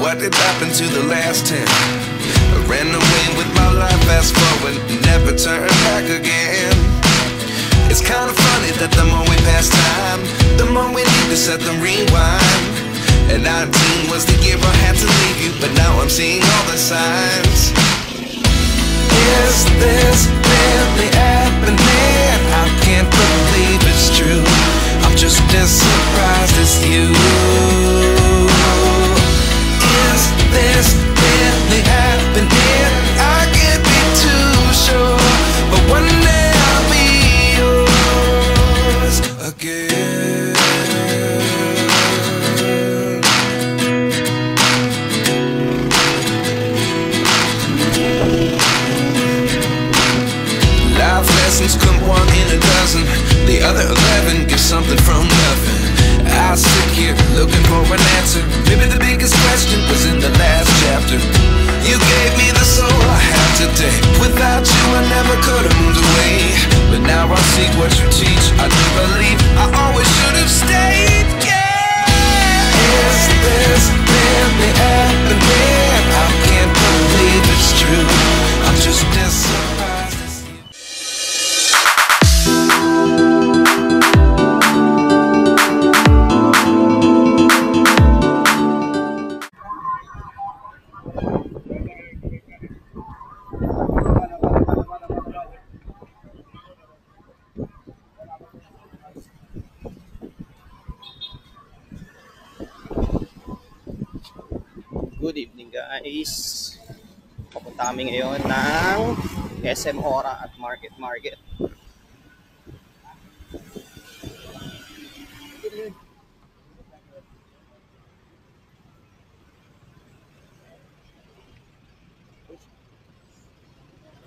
what did happen to the last 10? I ran away with my life, fast forward, never turn back again. It's kind of funny that the more we pass time, the more we need to set the rewind. And 19 was the year I had to leave you, but now I'm seeing all the signs. Is this really happening? I can't believe it's true. I'm just as surprised as you. Is this really happening? I can't be too sure, but one day I'll be yours again. Life lessons come one in a dozen. The other 11 get something from nothing. I sit here looking for an answer. Maybe the biggest question was in the last chapter. You gave me the soul I have today. Without you I never could have moved away. But now I see what you teach. I do believe I always should have stayed. Yeah. Is this really happening? I can't believe it's true. I'm just as surprised as you. Good evening guys. Papunta kami ngayon ng SM Ora at Market.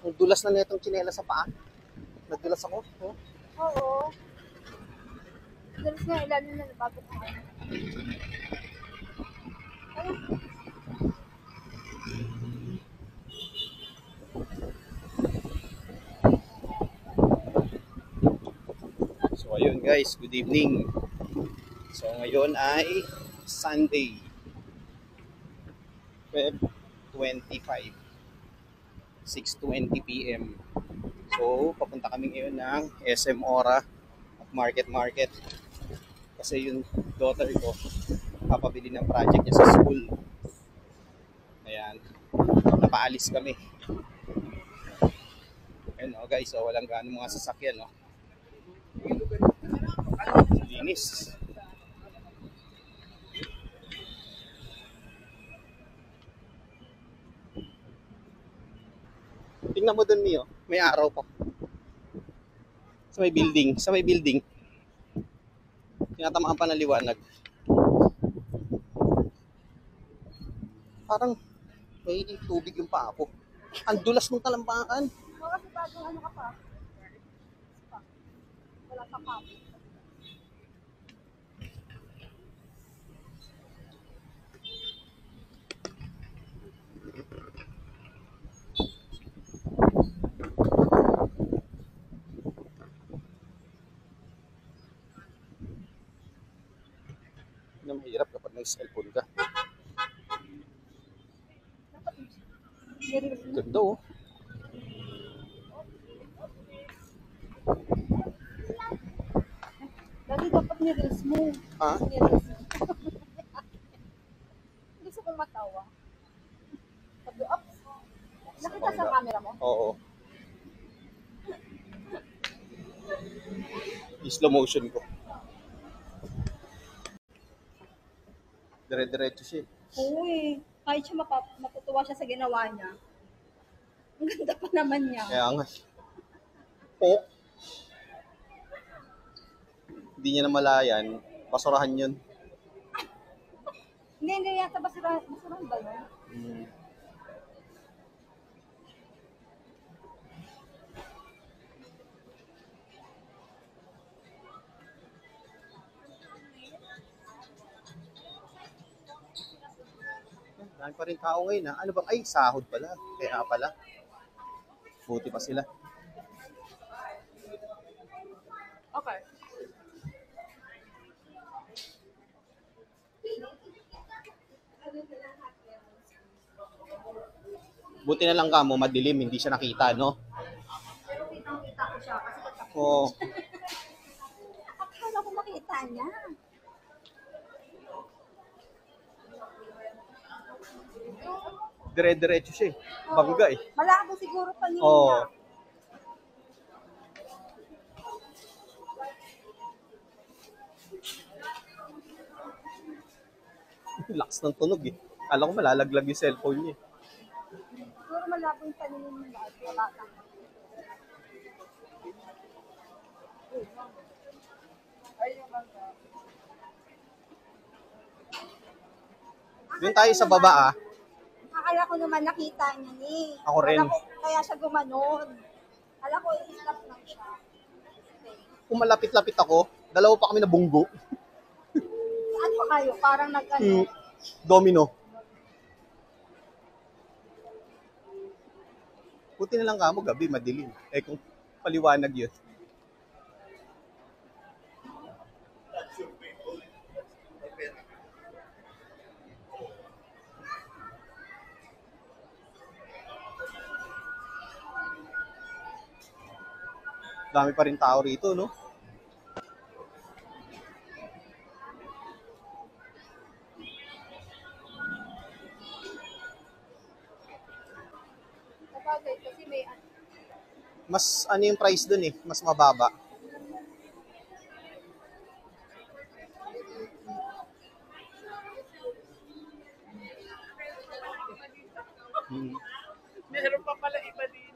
Ang dulas na netong tsinela sa paa. Nagdulas ako. Oh. Oo. Dulas nga ilalim na bago ko. So ayun guys, good evening. So ngayon ay Sunday, Feb 25, 6:20 PM. So papunta kami ngayon ng SM Ora at Market. Kasi yung daughter ko papabili ng project niya sa school. Ayan, napaalis kami. Ayun o guys, so walang gaano mga sasakyan, no? Linis. Tingnan mo dun, Mio, may araw pa. Sa may building. Tinatamaan pa ng liwanag. Parang may tubig yung paa ko. Ang dulas ng talampakan. Kasi bagong ano ka pa? Wala pa pa. Na mahirap kapag may cellphone ka. Ganda oh. Dati dapat nirils mo. Ha? Nirils mo. Gusto kong matawa. Sabi, oops. Nakita sa camera mo? Oo. Slow motion ko. Dire-diretso siya. Uy, kahit siya matutuwa siya sa ginawa niya. Ang ganda pa naman niya. Kaya nga. Oh. Hindi niya namalayan. Basurahan yun. Hindi yata basurahan ba yun? Dahil pa rin tao ngayon ha. Ano bang? Ay, sahod pala. Kaya pala. Buti pa sila. Okay. Buti na lang ka mo, madilim, hindi siya nakita, no? Pero kitang-kita ko siya kasi pagkakita. Oo. Akala ko makita niya. Dire-diretso siya eh. Bangga eh. Malabo siguro paningin Oo. niya. Lakas ng tunog eh. Alam ko malalaglag yung cellphone niya. Siguro malabo yung paningin niya. Wala lang. Doon tayo sa baba ah. Akala ko naman nakita niya ni. Ako rin. Akala ko kaya siya gumanon. Akala ko i-stop lang siya. Kung malapit-lapit ako, dalawa pa kami na bunggo. Ano kayo? Parang nag-ano. Domino. Buti na lang ka mo, gabi, madilim. Eh kung paliwanag yun. Dami pa rin tao rito, no? Sabagay, kasi may Mas ano yung price dun eh, mas mababa. Meron pa pala iba din.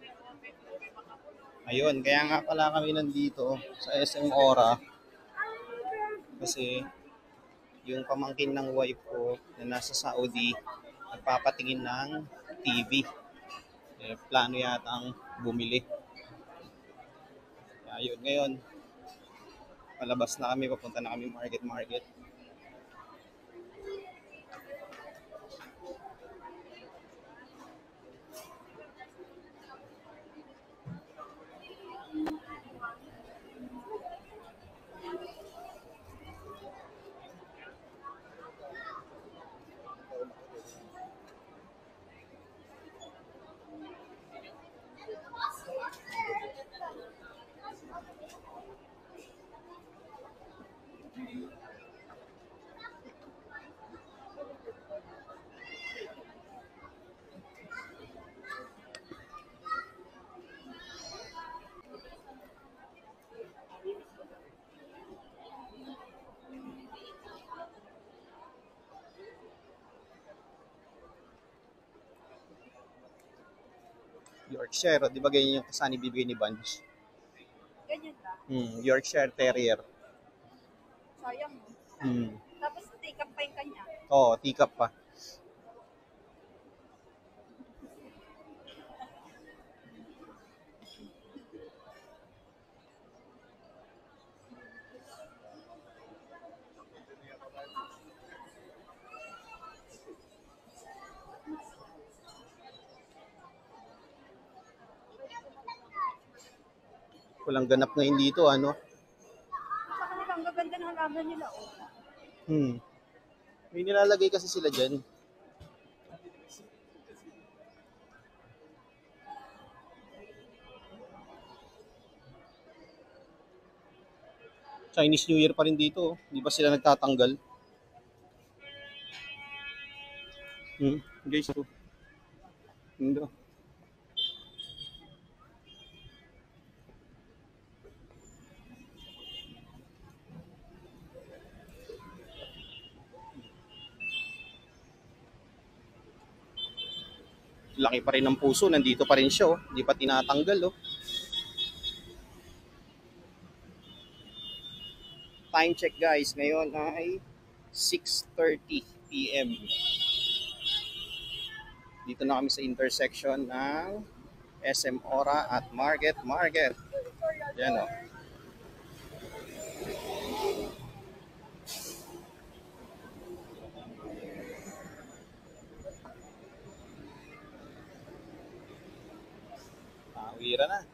Ayun, kaya nga pala kami nandito sa SM Ora. Kasi yung pamangkin ng wife ko na nasa Saudi, nagpapatingin ng TV. Eh, plano yata ang bumili. Ayun, ngayon, palabas na kami, papunta na kami market. Yorkshire, di ba ganyan yung kasani bibigay ni Bunch? ganyan ba? Yorkshire Terrier. Sayang mo. Tapos take up pa yung kanya. Oo, teacup pa. Walang ganap ngayon dito, ano? Sa kanila, ang gaganda ng halaman nila. Oh. May nilalagay kasi sila dyan. Chinese New Year pa rin dito, oh. Di ba sila nagtatanggal? Guys, oh. Hindi. Laki pa rin ng puso, nandito pa rin siya, oh. Hindi pa tinatanggal, oh. Time check guys, ngayon ay 6:30 PM. Dito na kami sa intersection ng SM Ora at Market. Yan, oh. Uwira na.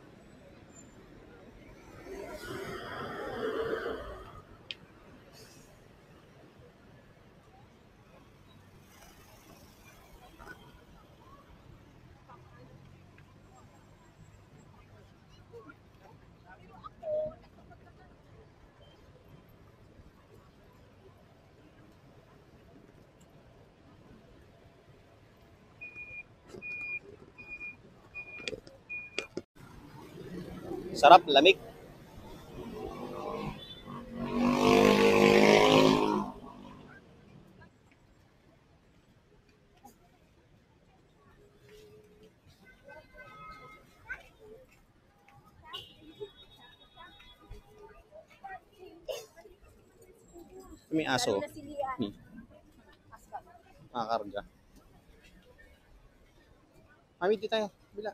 Sarap, lamig. May aso. Nakakarga. Mami, di tayo. Bila.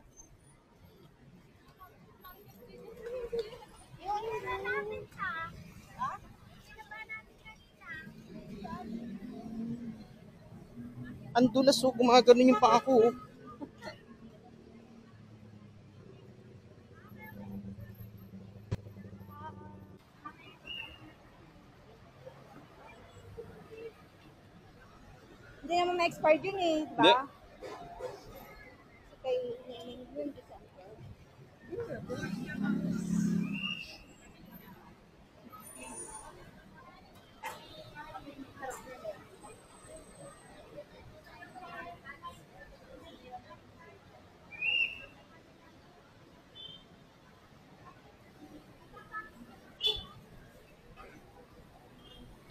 Ang dulas, oh. Gumagano yung paa ko, oh. Hindi naman ma-expired yun eh, di Hindi. ba? Kay yun, December.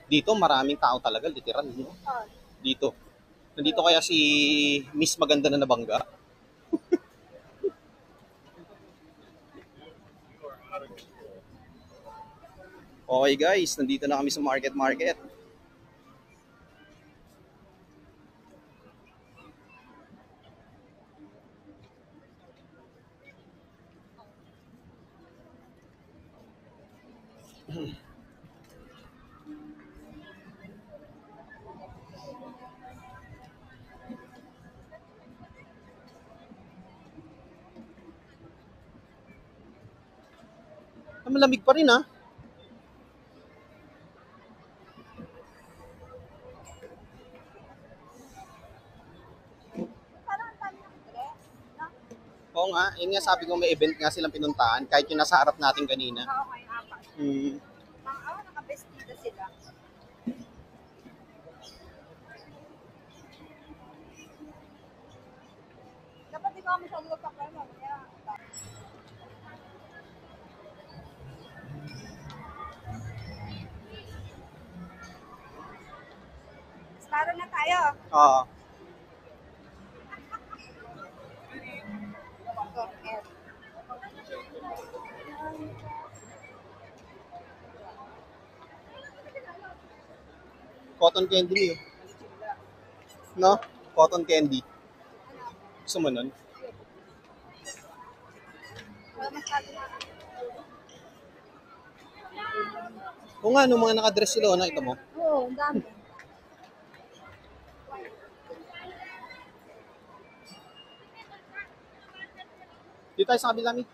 Dito, maraming tao talaga, literal, no? Oh, Dito. Nandito kaya si Miss Maganda na nabangga? Okay guys, nandito na kami sa market. Malamig pa rin, ha? parang ang dami ng dress. No? Oo nga, yun nga sabi ko may event nga silang pinuntahan, kahit yung nasa harap natin kanina. Oo, kayo apat. Hmm. Nakabestida sila. Dapat di ko kami sa lupa pa mamaya. Staro na tayo. Oo. Cotton candy niyo. No? Cotton candy. Gusto mo nun? Wala masyado na. Oo nga, nung mga nakadress sila, nakita mo? Oo, ang dami. Dito tayo sa kabila, Mi.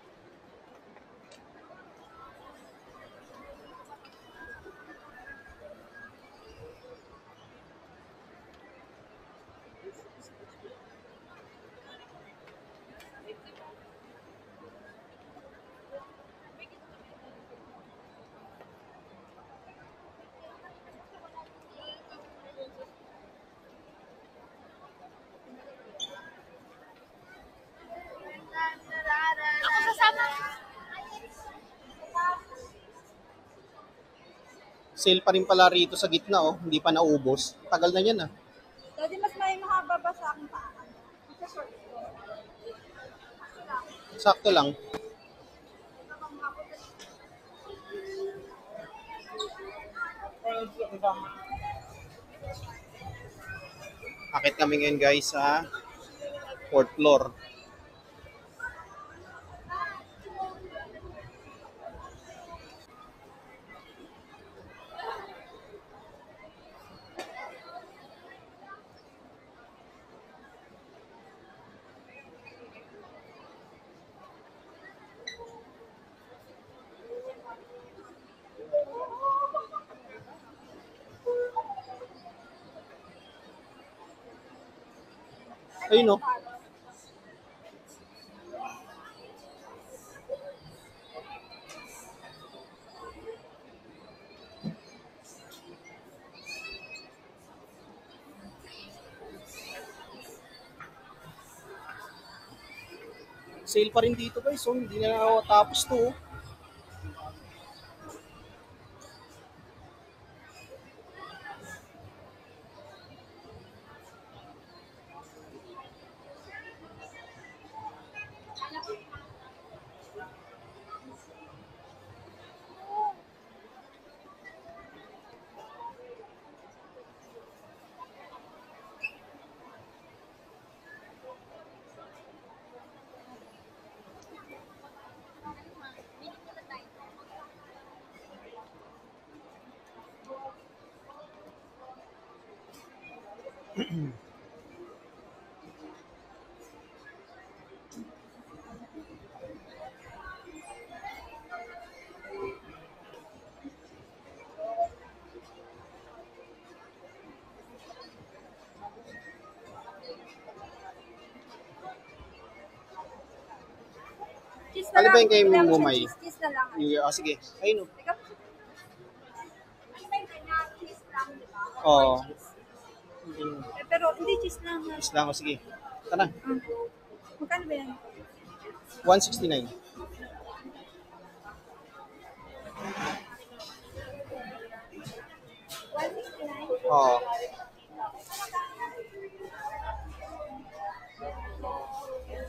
Ako sasama. Sale pa rin pala rito sa gitna, oh. Hindi pa naubos. Tagal na yan, ah. Dati mas may mahaba ba sa akin pa? Sa short ko. Sakto lang. Akit kami ngayon guys sa 4th floor. Ayun, no? Sale pa rin dito guys, oh. Hindi na tapos to, oh. Cheese na Ano lang. ba yung kay Wala mo Mumay? siyang cheese na lang. New Year. Oh, sige. Ayun. Teka. Ano ba yung kanya? Cheese lang, di ba? Oo. Cheese. Pero hindi cheese lang. Is lang. Oh, sige. Tara. Magkano ba yan? 169. 169. Oo.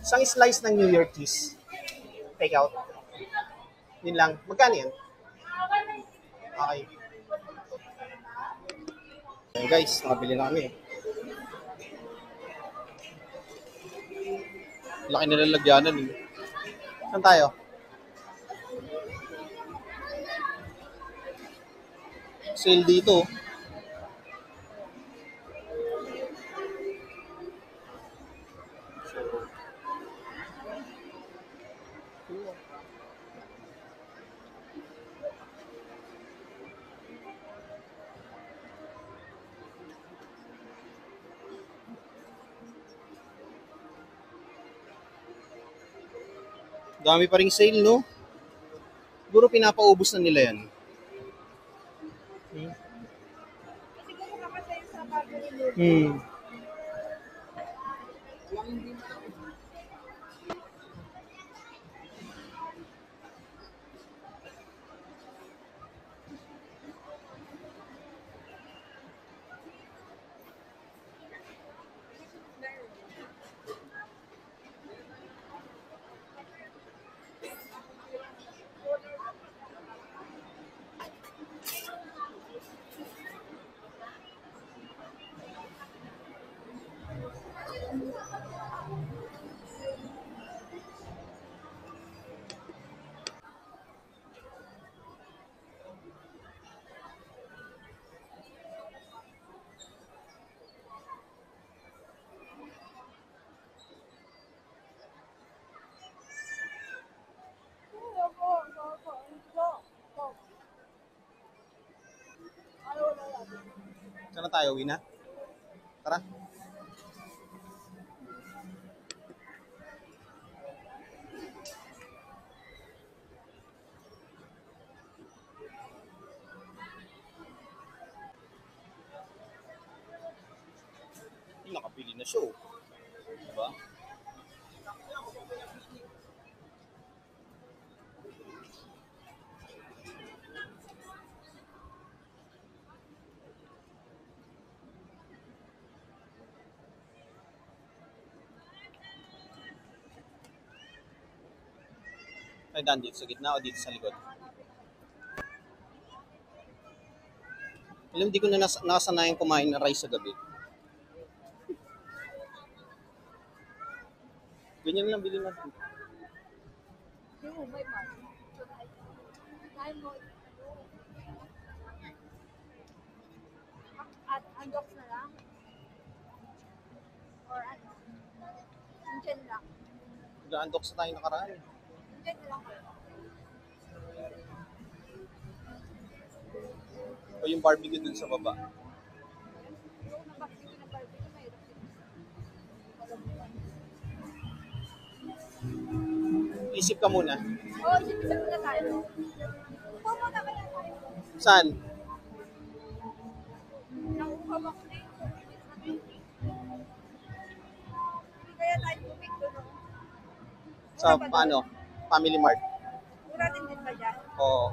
Isang slice ng New Year cheese. Take out. Yun lang. Magkano yan? Okay. Ayan guys, nakabili na kami. Laki na lalagyanan eh. Saan tayo? Sale dito. Dami pa ring sale, no? Siguro pinapaubos na nila yan. Siguro kakasaya sa bago ni Lulu. Hmm. Saan na tayo? Uwi na? Tara. Nakapili na siya. Diba? Ay, daan dito sa gitna o dito sa likod? Alam, di ko na nasanayan kumain ng rice sa gabi. Ganyan lang bilhin natin. May man. Time mo. At unbox na lang? Or ano? Diyan lang. Nag-undock sa tayo nakaraan. Diyan lang. O yung barbecue dun sa baba. Yung nabakti ng barbecue, mahirap din. Isip ka muna. Oo, isip-isip na tayo. Pumunta kaya tayo. Saan? Nakuha ko na yun. Hindi kaya tayo bumig doon. Sa paano? Family Mart. Mura din ba dyan? Oo.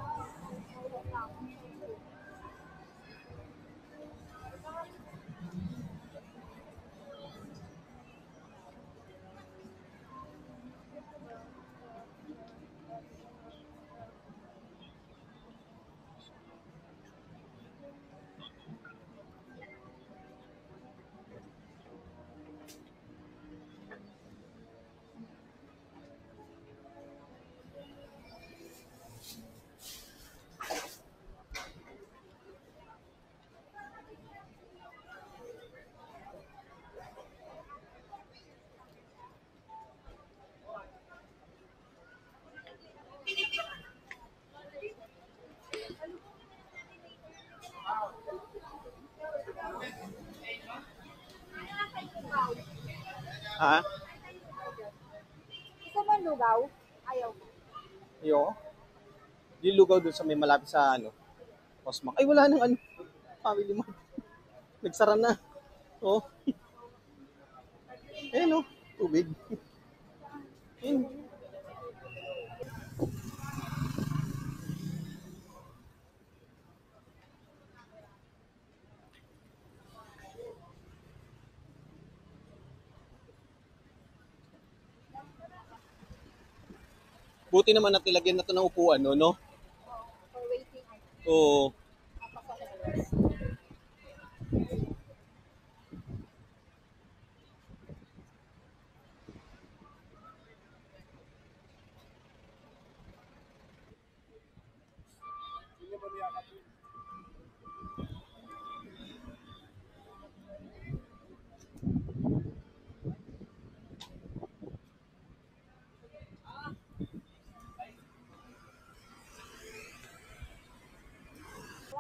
Ha? Gusto mo lugaw? Ayaw ko. Yo? Di lugaw dun sa may malapit sa ano, Cosmac. Ay, wala nang ano. Family Mart. Nagsara na. Oh. Ayun oh. Tubig. Ayun. Buti naman at nilagyan na to ng upuan, no? For waiting. Oo.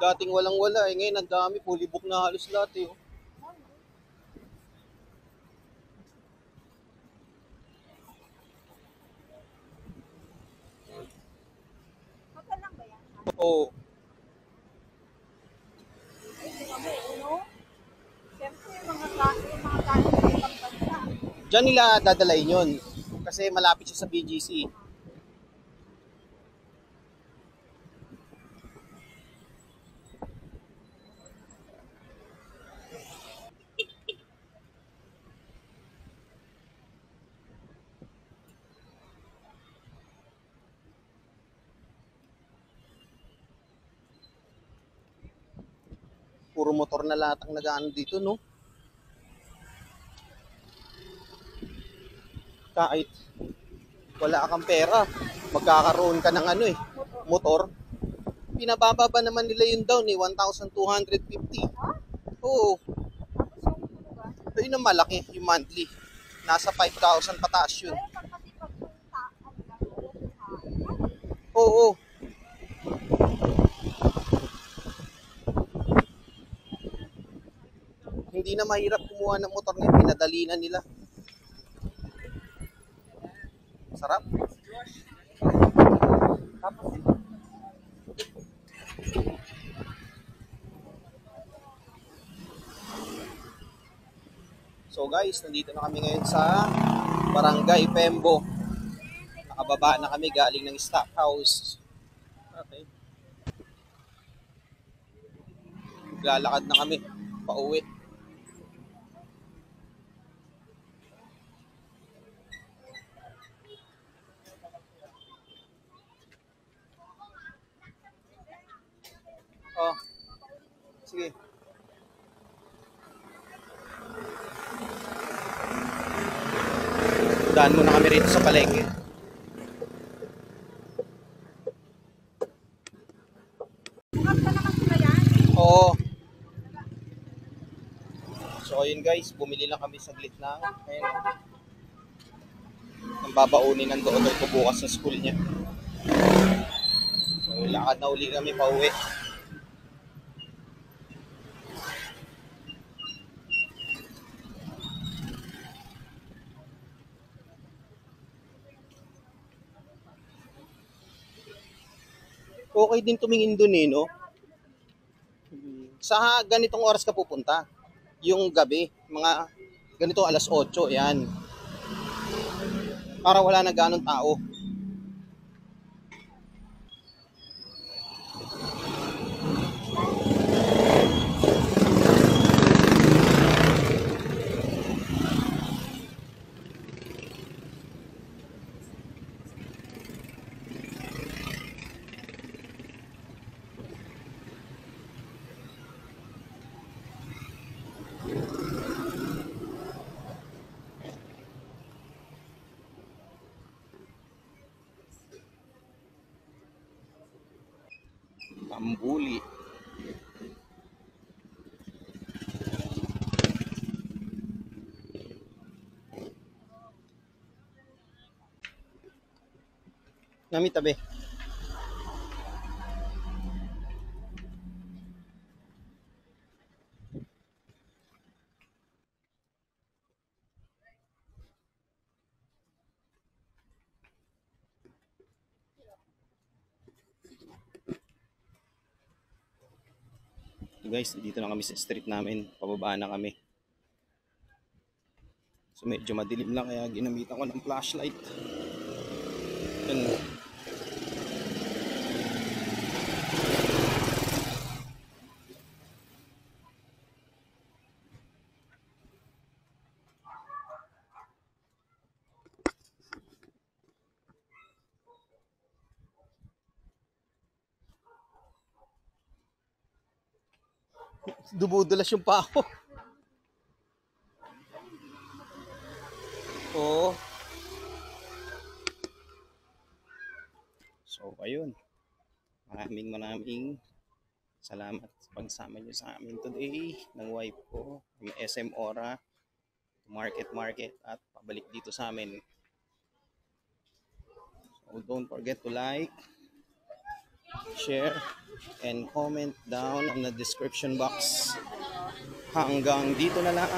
Dating walang-wala eh. Ngayon ang dami. Fully book na halos lahat eh. Oh. Hotel lang ba yan? Oo. No? Siyempre, yung mga kain sa ibang bansa. Diyan nila dadalayin yun. Kasi malapit siya sa BGC. Puro motor na lahat ang nag-ano dito, no? Kahit wala kang pera, magkakaroon ka ng ano eh, motor. Pinabababa naman nila yung down eh, 1,250. Oo. Ayun ang malaki, yung monthly. Nasa 5,000 pataas yun. Pero pag pati pagpunta, ano lang, pupunta. Oo. Hindi na mahirap kumuha ng motor ngayon, pinadali na nila. Sarap. So guys, nandito na kami ngayon sa Barangay Pembo. Nakababa na kami galing ng stock house. Okay. Lalakad na kami pauwi. Oh. Sige. Daan muna kami rito sa palengke. Bukas pa naman sila yan. Oo. So ayun guys, bumili lang kami saglit na ayun, ang babaunin ng doktor ko bukas sa school niya. So lakad na uli kami pauwi. Okay din tumingin dun eh, no? Sa ganitong oras ka pupunta? Yung gabi, mga ganito alas 8, yan. Para wala na ganong tao. Pambuli. Nami tabi. guys, dito na kami sa street namin. Pababa na kami. So medyo madilim lang kaya ginamitan ko ng flashlight. Yan. Dumudulas yung paa ko. Oo. So, ayun. Maraming salamat sa pagsama nyo sa amin today ng wife ko, ng SM Ora, market at pabalik dito sa amin. So, don't forget to like, share, and comment down in the description box. Hanggang dito na lang